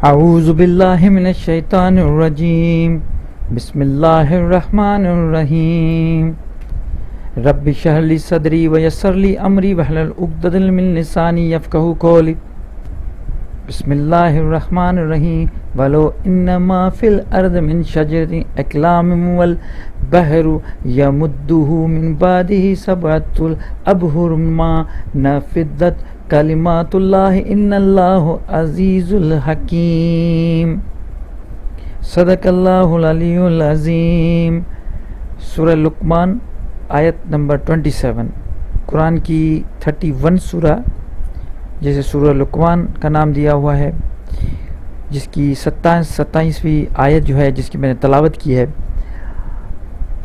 اعوذ باللہ من الشیطان الرجیم بسم اللہ الرحمن الرحیم رب اشرح لی صدری ویسر لی امری واحلل عقدۃ من لسانی یفقہوا قولی بسم اللہ الرحمن الرحیم ولو انما فی الارض من شجر اکلام والبحر یمدہ من بعدہ سبعۃ ابحر ما نفدت کلمات اللہ ان اللہ عزیز الحکیم صدق اللہ العلی العظیم۔ سورہ لقمان آیت نمبر 27، قرآن کی 31 سورہ جیسے سورہ لقمان کا نام دیا ہوا ہے، جس کی 27ویں آیت جو ہے جس کی میں نے تلاوت کی ہے۔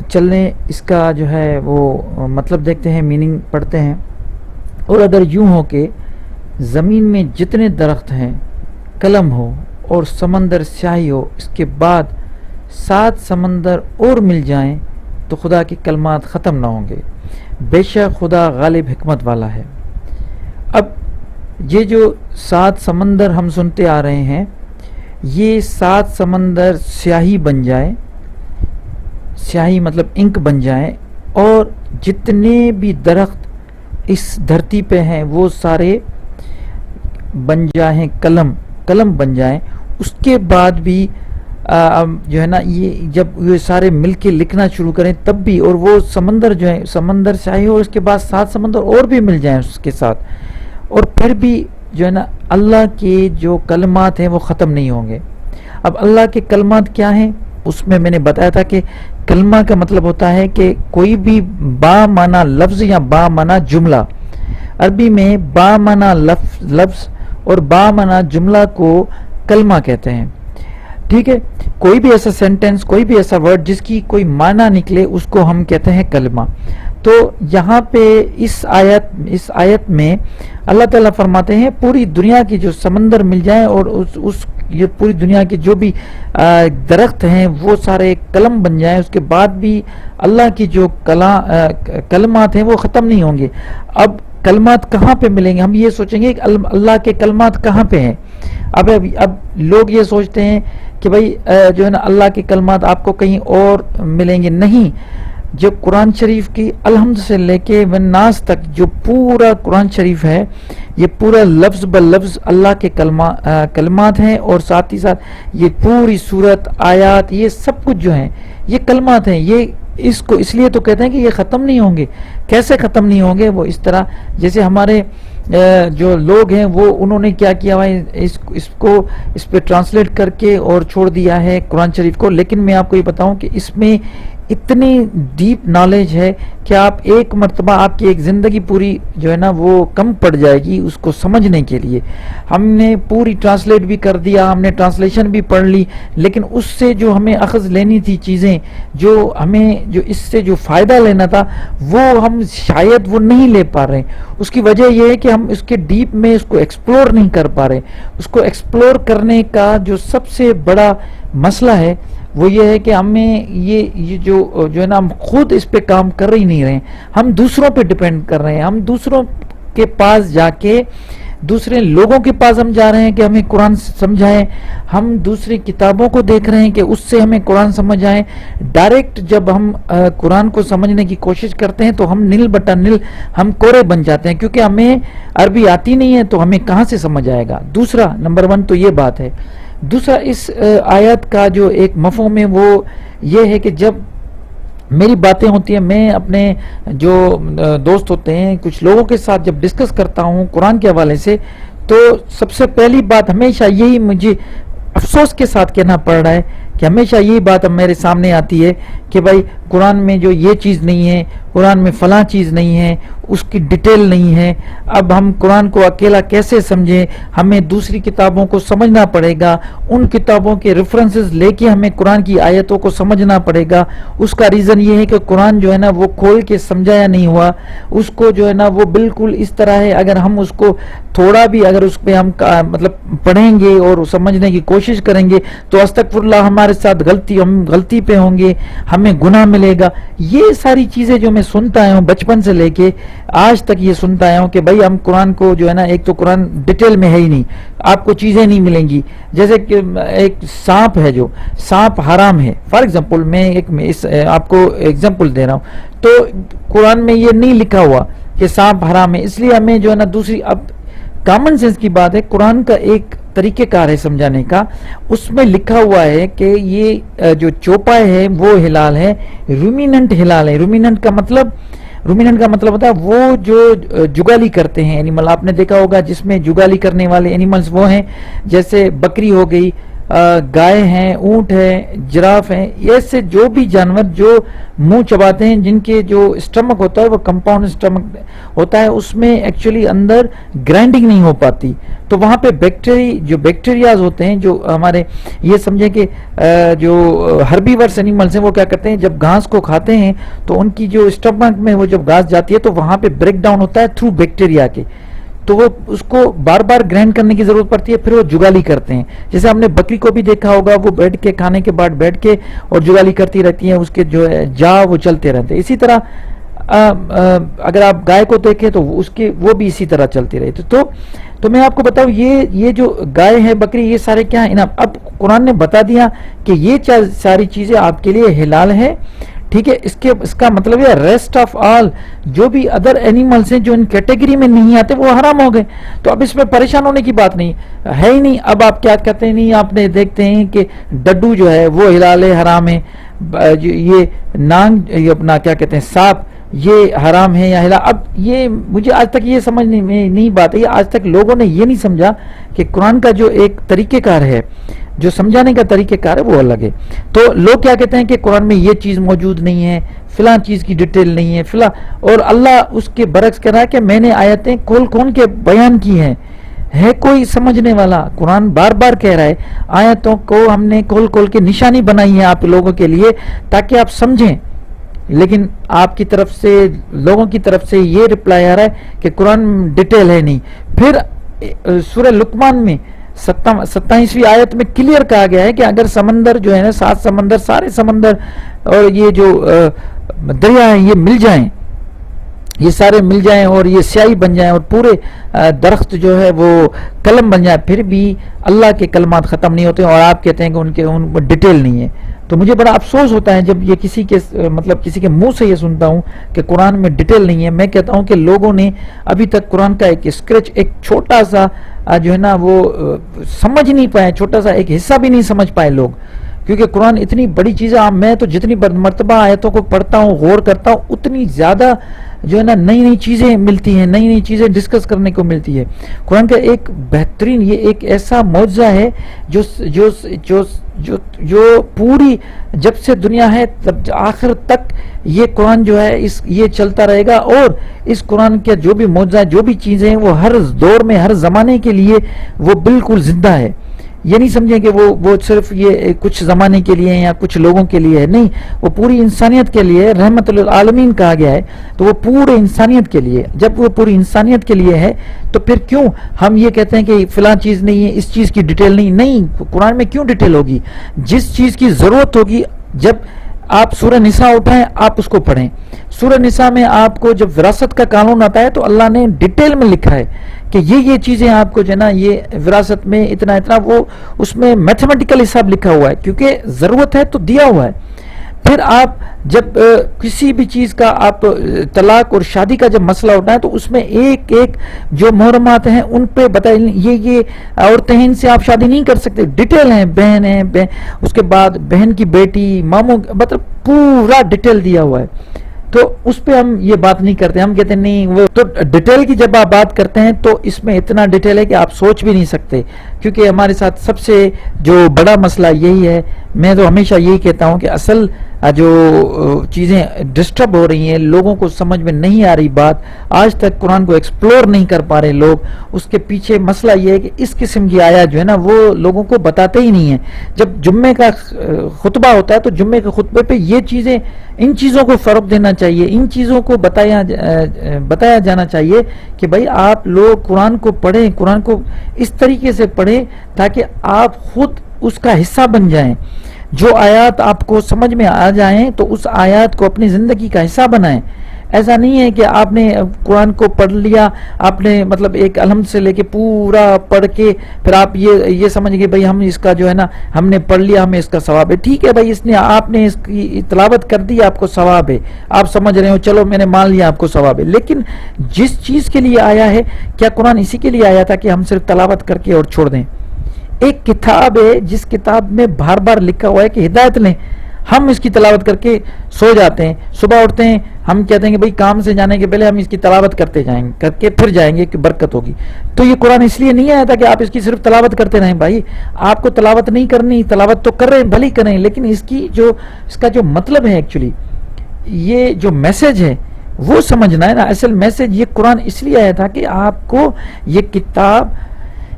چلنے اس کا جو ہے وہ مطلب دیکھتے ہیں، میننگ پڑھتے ہیں۔ اور اگر یوں ہو کہ زمین میں جتنے درخت ہیں قلم ہو اور سمندر سیاہی ہو، اس کے بعد 7 سمندر اور مل جائیں تو خدا کے کلمات ختم نہ ہوں گے، بے شک خدا غالب حکمت والا ہے۔ اب یہ جو 7 سمندر ہم سنتے آ رہے ہیں، یہ 7 سمندر سیاہی بن جائے، سیاہی مطلب انک بن جائیں، اور جتنے بھی درخت اس دھرتی پہ ہیں وہ سارے بن جائیں قلم بن جائیں، اس کے بعد بھی جو ہے نا یہ جب یہ سارے مل کے لکھنا شروع کریں تب بھی، اور وہ سمندر جو ہے سمندر سیاہی ہو، اس کے بعد 7 سمندر اور بھی مل جائیں اس کے ساتھ، اور پھر بھی جو ہے نا اللہ کے جو کلمات ہیں وہ ختم نہیں ہوں گے۔ اب اللہ کے کلمات کیا ہیں؟ اس میں نے بتایا تھا کہ کلمہ کا مطلب ہوتا ہے کہ کوئی بھی با معنی لفظ یا با معنی جملہ، عربی میں با معنی لفظ اور با معنی جملہ کو کلمہ کہتے ہیں، ٹھیک ہے؟ کوئی بھی ایسا سینٹنس، کوئی بھی ایسا ورڈ جس کی کوئی معنی نکلے اس کو ہم کہتے ہیں کلمہ۔ تو یہاں پہ اس آیت میں اللہ تعالیٰ فرماتے ہیں پوری دنیا کی جو سمندر مل جائیں اور یہ پوری دنیا کے جو بھی درخت ہیں وہ سارے قلم بن جائیں، اس کے بعد بھی اللہ کی جو کلمات ہیں وہ ختم نہیں ہوں گے۔ اب کلمات کہاں پہ ملیں گے؟ ہم یہ سوچیں گے کہ اللہ کے کلمات کہاں پہ ہیں۔ اب لوگ یہ سوچتے ہیں کہ بھائی جو ہے نا اللہ کے کلمات آپ کو کہیں اور ملیں گے، نہیں۔ جو قرآن شریف کی الحمد سے لے کے والناس تک جو پورا قرآن شریف ہے، یہ پورا لفظ بلفظ اللہ کے کلمات ہیں، اور ساتھ ہی ساتھ یہ پوری صورت آیات یہ سب کچھ جو ہیں یہ کلمات ہیں۔ یہ اس کو اس لیے تو کہتے ہیں کہ یہ ختم نہیں ہوں گے۔ کیسے ختم نہیں ہوں گے؟ وہ اس طرح جیسے ہمارے جو لوگ ہیں وہ انہوں نے کیا کیا ہے، اس پہ ٹرانسلیٹ کر کے اور چھوڑ دیا ہے قرآن شریف کو۔ لیکن میں آپ کو یہ بتاؤں کہ اس میں اتنی ڈیپ نالج ہے کہ آپ ایک مرتبہ آپ کی ایک زندگی پوری جو ہے نا وہ کم پڑ جائے گی اس کو سمجھنے کے لیے۔ ہم نے پوری ٹرانسلیٹ بھی کر دیا، ہم نے ٹرانسلیشن بھی پڑھ لی، لیکن اس سے جو ہمیں اخذ لینی تھی چیزیں، جو ہمیں جو اس سے جو فائدہ لینا تھا وہ ہم شاید وہ نہیں لے پا رہے۔ اس کی وجہ یہ ہے کہ ہم اس کے ڈیپ میں اس کو ایکسپلور نہیں کر پا رہے۔ اس کو ایکسپلور کرنے کا جو سب سے بڑا مسئلہ ہے وہ یہ ہے کہ ہمیں یہ جو ہے نا ہم خود اس پہ کام کر ہی نہیں رہے، ہم دوسروں پہ ڈیپینڈ کر رہے ہیں۔ ہم دوسروں کے پاس جا کے، دوسرے لوگوں کے پاس ہم جا رہے ہیں کہ ہمیں قرآن سمجھائیں، ہم دوسری کتابوں کو دیکھ رہے ہیں کہ اس سے ہمیں قرآن سمجھ آئیں۔ ڈائریکٹ جب ہم قرآن کو سمجھنے کی کوشش کرتے ہیں تو ہم نل بٹا نل ہم کورے بن جاتے ہیں، کیونکہ ہمیں عربی آتی نہیں ہے تو ہمیں کہاں سے سمجھ آئے گا۔ دوسرا نمبر 1 تو یہ بات ہے۔ دوسرا اس آیت کا جو ایک مفہوم ہے وہ یہ ہے کہ جب میری باتیں ہوتی ہیں، میں اپنے جو دوست ہوتے ہیں کچھ لوگوں کے ساتھ جب ڈسکس کرتا ہوں قرآن کے حوالے سے، تو سب سے پہلی بات ہمیشہ یہی مجھے افسوس کے ساتھ کہنا پڑ رہا ہے کہ ہمیشہ یہی بات اب میرے سامنے آتی ہے کہ بھائی قرآن میں جو یہ چیز نہیں ہے، قرآن میں فلاں چیز نہیں ہے، اس کی ڈیٹیل نہیں ہے۔ اب ہم قرآن کو اکیلا کیسے سمجھیں؟ ہمیں دوسری کتابوں کو سمجھنا پڑے گا، ان کتابوں کے ریفرنسز لے کے ہمیں قرآن کی آیتوں کو سمجھنا پڑے گا۔ اس کا ریزن یہ ہے کہ قرآن جو ہے نا وہ کھول کے سمجھایا نہیں ہوا، اس کو جو ہے نا وہ بالکل اس طرح ہے، اگر ہم اس کو تھوڑا بھی اگر اس پہ ہم مطلب پڑھیں گے اور سمجھنے کی کوشش کریں گے تو استغفر اللہ ہماری ہمارے ساتھ ہم غلطی پہ ہوں گے، ہمیں گناہ ملے گا. یہ ساری چیزیں جو میں سنتا آیا ہوں بچپن سے لے کے آج تک یہ سنتا آیا ہوں کہ بھائی ہم قرآن کو جو ہے نا، ایک تو قرآن ڈیٹیل میں ہے ہی نہیں، آپ کو چیزیں نہیں ملیں گی. جیسے کہ ایک سانپ ہے، جو سانپ حرام ہے، فار ایگزامپل میں آپ کو ایگزامپل دے رہا ہوں، تو قرآن میں یہ نہیں لکھا ہوا کہ سانپ حرام ہے. اس لیے ہمیں جو ہے نا دوسری، اب کامن سینس کی بات ہے، قرآن کا ایک طریقہ کار ہے سمجھانے کا. اس میں لکھا ہوا ہے کہ یہ جو چوپائے ہے وہ حلال ہے، رومیننٹ حلال ہے. رومیننٹ کا مطلب ہوتا ہے وہ جو جگالی کرتے ہیں اینیمل. آپ نے دیکھا ہوگا جس میں جگالی کرنے والے اینیملز وہ ہیں جیسے بکری ہو گئی، گائے ہیں، اونٹ ہے، جراف ہیں. ایسے جو بھی جانور جو منہ چباتے ہیں، جن کے جو اسٹمک ہوتا ہے وہ کمپاؤنڈ اسٹمک ہوتا ہے، اس میں ایکچولی اندر گرائنڈنگ نہیں ہو پاتی، تو وہاں پہ بیکٹیریاز ہوتے ہیں جو ہمارے، یہ سمجھیں کہ جو ہربیورس اینیملز ہیں وہ کیا کرتے ہیں، جب گھاس کو کھاتے ہیں تو ان کی جو اسٹمک میں وہ جب گھاس جاتی ہے تو وہاں پہ بریک ڈاؤن ہوتا ہے تھرو بیکٹیریا کے، تو وہ اس کو بار بار گرائنڈ کرنے کی ضرورت پڑتی ہے، پھر وہ جگالی کرتے ہیں. جیسے ہم نے بکری کو بھی دیکھا ہوگا، وہ بیٹھ کے کھانے کے بعد بیٹھ کے اور جگالی کرتی رہتی ہیں، اس کے جو جا وہ چلتے رہتے ہیں. اسی طرح اگر آپ گائے کو دیکھیں تو وہ بھی اسی طرح چلتی رہتی. تو میں آپ کو بتاؤں، یہ جو گائے ہے، بکری، یہ سارے کیا ہیں؟ اب قرآن نے بتا دیا کہ یہ ساری چیزیں آپ کے لیے حلال ہیں. ٹھیک ہے، اس کا مطلب ہے ریسٹ آف آل جو بھی ادر اینیملز ہیں جو ان کیٹیگری میں نہیں آتے وہ حرام ہو گئے. تو اب اس میں پریشان ہونے کی بات نہیں ہے ہی نہیں. اب آپ کیا کہتے ہیں، نہیں آپ نے دیکھتے ہیں کہ ڈڈو جو ہے وہ حلال ہے، حرام ہے. یہ نانگ، یہ اپنا کیا کہتے ہیں، سانپ، یہ حرام ہے یا حلال. اب یہ مجھے آج تک یہ سمجھنے میں نہیں بات ہے، آج تک لوگوں نے یہ نہیں سمجھا کہ قرآن کا جو ایک طریقہ کار ہے، جو سمجھانے کا طریقہ کار ہے وہ الگ ہے. تو لوگ کیا کہتے ہیں کہ قرآن میں یہ چیز موجود نہیں ہے، فلاں چیز کی ڈیٹیل نہیں ہے، فلاں، اور اللہ اس کے برعکس کہہ رہا ہے کہ میں نے آیتیں کھول کے بیان کی ہیں. ہے کوئی سمجھنے والا؟ قرآن بار بار کہہ رہا ہے آیتوں کو ہم نے کھول کے نشانی بنائی ہے آپ لوگوں کے لیے تاکہ آپ سمجھیں. لیکن آپ کی طرف سے، لوگوں کی طرف سے یہ رپلائی آ رہا ہے کہ قرآن ڈیٹیل ہے نہیں. پھر سورہ لقمان میں 27ویں آیت میں کلیئر کہا گیا ہے کہ اگر سمندر جو ہے نا، 7 سمندر، سارے سمندر اور یہ جو دریا ہیں یہ مل جائیں، یہ سارے مل جائیں اور یہ سیاہی بن جائیں اور پورے درخت جو ہے وہ قلم بن جائے، پھر بھی اللہ کے کلمات ختم نہیں ہوتے اور آپ کہتے ہیں کہ ان کو ڈیٹیل نہیں ہے. تو مجھے بڑا افسوس ہوتا ہے جب یہ کسی کے منہ سے یہ سنتا ہوں کہ قرآن میں ڈیٹیل نہیں ہے. میں کہتا ہوں کہ لوگوں نے ابھی تک قرآن کا ایک اسکریچ، ایک چھوٹا سا جو ہے نا وہ سمجھ نہیں پائے، چھوٹا سا ایک حصہ بھی نہیں سمجھ پائے لوگ، کیونکہ قرآن اتنی بڑی چیز ہے. میں تو جتنی مرتبہ آیتوں کو پڑھتا ہوں، غور کرتا ہوں، اتنی زیادہ جو ہے نا نئی چیزیں ملتی ہیں، نئی چیزیں ڈسکس کرنے کو ملتی ہے. قرآن کا ایک بہترین، یہ ایک ایسا معجزہ ہے جو پوری، جب سے دنیا ہے تب آخر تک یہ قرآن جو ہے یہ چلتا رہے گا. اور اس قرآن کے جو بھی معجزہ، جو بھی چیزیں ہیں، وہ ہر دور میں، ہر زمانے کے لیے وہ بالکل زندہ ہے. یہ نہیں سمجھیں کہ وہ صرف یہ کچھ زمانے کے لیے یا کچھ لوگوں کے لیے ہے، نہیں، وہ پوری انسانیت کے لیے. رحمت للعالمین کہا گیا ہے تو وہ پورے انسانیت کے لیے. جب وہ پوری انسانیت کے لیے ہے تو پھر کیوں ہم یہ کہتے ہیں کہ فلاں چیز نہیں ہے، اس چیز کی ڈیٹیل نہیں. قرآن میں کیوں ڈیٹیل ہوگی؟ جس چیز کی ضرورت ہوگی، جب آپ سورہ نساء اٹھائیں، آپ اس کو پڑھیں. سورہ نساء میں آپ کو جب وراثت کا قانون آتا ہے تو اللہ نے ڈیٹیل میں لکھا ہے کہ یہ چیزیں آپ کو جو ہے نا، یہ وراثت میں اتنا وہ اس میں میتھمیٹیکل حساب لکھا ہوا ہے، کیونکہ ضرورت ہے تو دیا ہوا ہے. پھر آپ جب کسی بھی چیز کا آپ طلاق اور شادی کا جب مسئلہ ہوتا ہے تو اس میں ایک جو محرمات ہیں ان پہ بتائیں، یہ عورتیں ہیں، ان سے آپ شادی نہیں کر سکتے. ڈیٹیل ہیں، بہن ہیں، اس کے بعد بہن کی بیٹی، ماموں، مطلب پورا ڈیٹیل دیا ہوا ہے. تو اس پہ ہم یہ بات نہیں کرتے، ہم کہتے ہیں نہیں. وہ تو ڈیٹیل کی جب آپ بات کرتے ہیں تو اس میں اتنا ڈیٹیل ہے کہ آپ سوچ بھی نہیں سکتے، کیونکہ ہمارے ساتھ سب سے جو بڑا مسئلہ یہی ہے. میں تو ہمیشہ یہی کہتا ہوں کہ اصل جو چیزیں ڈسٹرب ہو رہی ہیں، لوگوں کو سمجھ میں نہیں آ رہی بات، آج تک قرآن کو ایکسپلور نہیں کر پا رہے لوگ. اس کے پیچھے مسئلہ یہ ہے کہ اس قسم کی آیات جو ہے نا وہ لوگوں کو بتاتے ہی نہیں ہیں. جب جمعے کا خطبہ ہوتا ہے تو جمعے کے خطبے پہ یہ چیزیں، ان چیزوں کو فروغ دینا چاہیے، ان چیزوں کو بتایا جانا چاہیے کہ بھائی آپ لوگ قرآن کو پڑھیں، قرآن کو اس طریقے سے پڑھیں تاکہ آپ خود اس کا حصہ بن جائیں. جو آیات آپ کو سمجھ میں آ جائیں تو اس آیات کو اپنی زندگی کا حصہ بنائیں. ایسا نہیں ہے کہ آپ نے قرآن کو پڑھ لیا، آپ نے مطلب ایک الحمد سے لے کے پورا پڑھ کے پھر آپ یہ سمجھ گئے بھائی ہم اس کا جو ہے نا ہم نے پڑھ لیا، ہمیں اس کا ثواب ہے. ٹھیک ہے بھائی، آپ نے اس کی تلاوت کر دی، آپ کو ثواب ہے، آپ سمجھ رہے ہو، چلو میں نے مان لیا آپ کو ثواب ہے. لیکن جس چیز کے لیے آیا ہے، کیا قرآن اسی کے لیے آیا تھا کہ ہم صرف تلاوت کر کے اور چھوڑ دیں؟ ایک کتاب ہے جس کتاب میں بار بار لکھا ہوا ہے کہ ہدایت لیں. ہم اس کی تلاوت کر کے سو جاتے ہیں، صبح اٹھتے ہیں ہم کہتے ہیں کہ بھئی کام سے جانے کے پہلے ہم اس کی تلاوت کرتے جائیں گے، کر کے پھر جائیں گے کہ برکت ہوگی. تو یہ قرآن اس لیے نہیں آیا تھا کہ آپ اس کی صرف تلاوت کرتے رہیں. بھائی آپ کو تلاوت نہیں کرنی، تلاوت تو کر رہے ہیں بھلی کریں، لیکن اس کا جو مطلب ہے ایکچولی یہ جو میسج ہے وہ سمجھنا ہے نا. اصل میسج یہ قرآن اس لیے آیا تھا کہ آپ کو یہ کتاب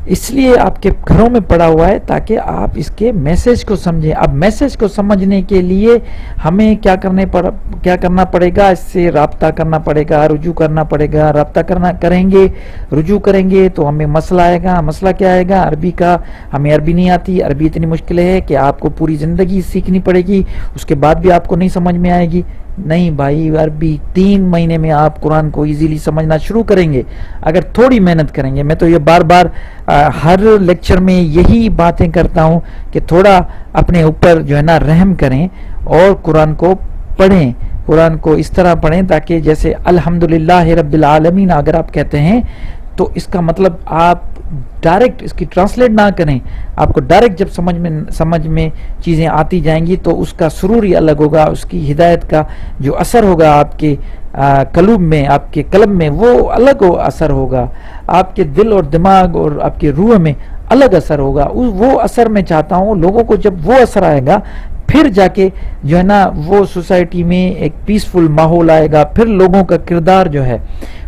اس لیے آپ کے گھروں میں پڑا ہوا ہے تاکہ آپ اس کے میسج کو سمجھیں. اب میسج کو سمجھنے کے لیے ہمیں کیا کرنا پڑے گا؟ اس سے رابطہ کرنا پڑے گا، رجوع کرنا پڑے گا. رابطہ کریں گے، رجوع کریں گے تو ہمیں مسئلہ آئے گا. مسئلہ کیا آئے گا؟ عربی کا. ہمیں عربی نہیں آتی، عربی اتنی مشکل ہے کہ آپ کو پوری زندگی سیکھنی پڑے گی، اس کے بعد بھی آپ کو نہیں سمجھ میں آئے گی. نہیں بھائی، عربی 3 مہینے میں آپ قرآن کو ایزیلی سمجھنا شروع کریں گے اگر تھوڑی محنت کریں گے. میں تو یہ بار بار ہر لیکچر میں یہی باتیں کرتا ہوں کہ تھوڑا اپنے اوپر جو ہے نا رحم کریں اور قرآن کو پڑھیں. قرآن کو اس طرح پڑھیں تاکہ جیسے الحمدللہ رب العالمین اگر آپ کہتے ہیں تو اس کا مطلب آپ ڈائریکٹ اس کی ٹرانسلیٹ نہ کریں. آپ کو ڈائریکٹ جب سمجھ میں چیزیں آتی جائیں گی تو اس کا سرور ہی الگ ہوگا، اس کی ہدایت کا جو اثر ہوگا آپ کے قلوب میں، آپ کے قلب میں، وہ الگ اثر ہوگا. آپ کے دل اور دماغ اور آپ کے روح میں الگ اثر ہوگا. وہ اثر میں چاہتا ہوں لوگوں کو جب وہ اثر آئے گا پھر جا کے جو ہے نا وہ سوسائٹی میں ایک پیسفل ماحول آئے گا. پھر لوگوں کا کردار جو ہے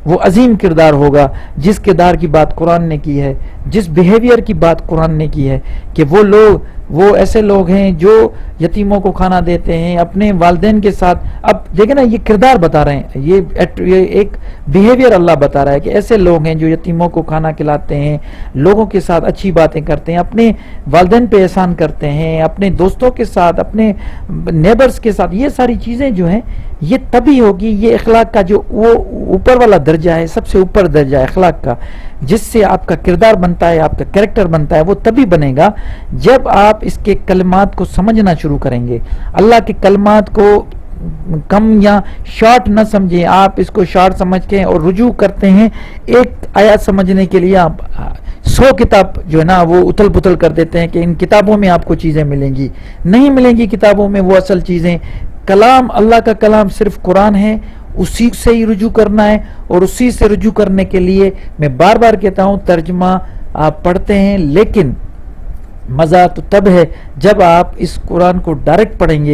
وہ عظیم کردار ہوگا، جس کردار کی بات قرآن نے کی ہے، جس بیہیویئر کی بات قرآن نے کی ہے کہ وہ ایسے لوگ ہیں جو یتیموں کو کھانا دیتے ہیں اپنے والدین کے ساتھ. اب دیکھیں نا یہ کردار بتا رہے ہیں، یہ ایک بیہیویئر اللہ بتا رہا ہے کہ ایسے لوگ ہیں جو یتیموں کو کھانا کھلاتے ہیں، لوگوں کے ساتھ اچھی باتیں کرتے ہیں، اپنے والدین پہ احسان کرتے ہیں، اپنے دوستوں کے ساتھ، اپنے نیبرز کے ساتھ. یہ ساری چیزیں جو ہیں یہ تبھی ہوگی. یہ اخلاق کا جو وہ اوپر والا درجہ ہے، سب سے اوپر درجہ ہے اخلاق کا، جس سے آپ کا کردار بنتا ہے، آپ کا کریکٹر بنتا ہے. وہ تبھی بنے گا جب آپ اس کے کلمات کو سمجھنا شروع کریں گے. اللہ کے کلمات کو کم یا شارٹ نہ سمجھیں. آپ اس کو شارٹ سمجھ کے اور رجوع کرتے ہیں ایک آیات سمجھنے کے لیے آپ 100 کتاب جو ہے نا وہ اتھل پتھل کر دیتے ہیں کہ ان کتابوں میں آپ کو چیزیں ملیں گی. نہیں ملیں گی کتابوں میں وہ اصل چیزیں. کلام اللہ کا کلام صرف قرآن ہے، اسی سے ہی رجوع کرنا ہے. اور اسی سے رجوع کرنے کے لیے میں بار بار کہتا ہوں ترجمہ آپ پڑھتے ہیں، لیکن مزہ تو تب ہے جب آپ اس قرآن کو ڈائریکٹ پڑھیں گے.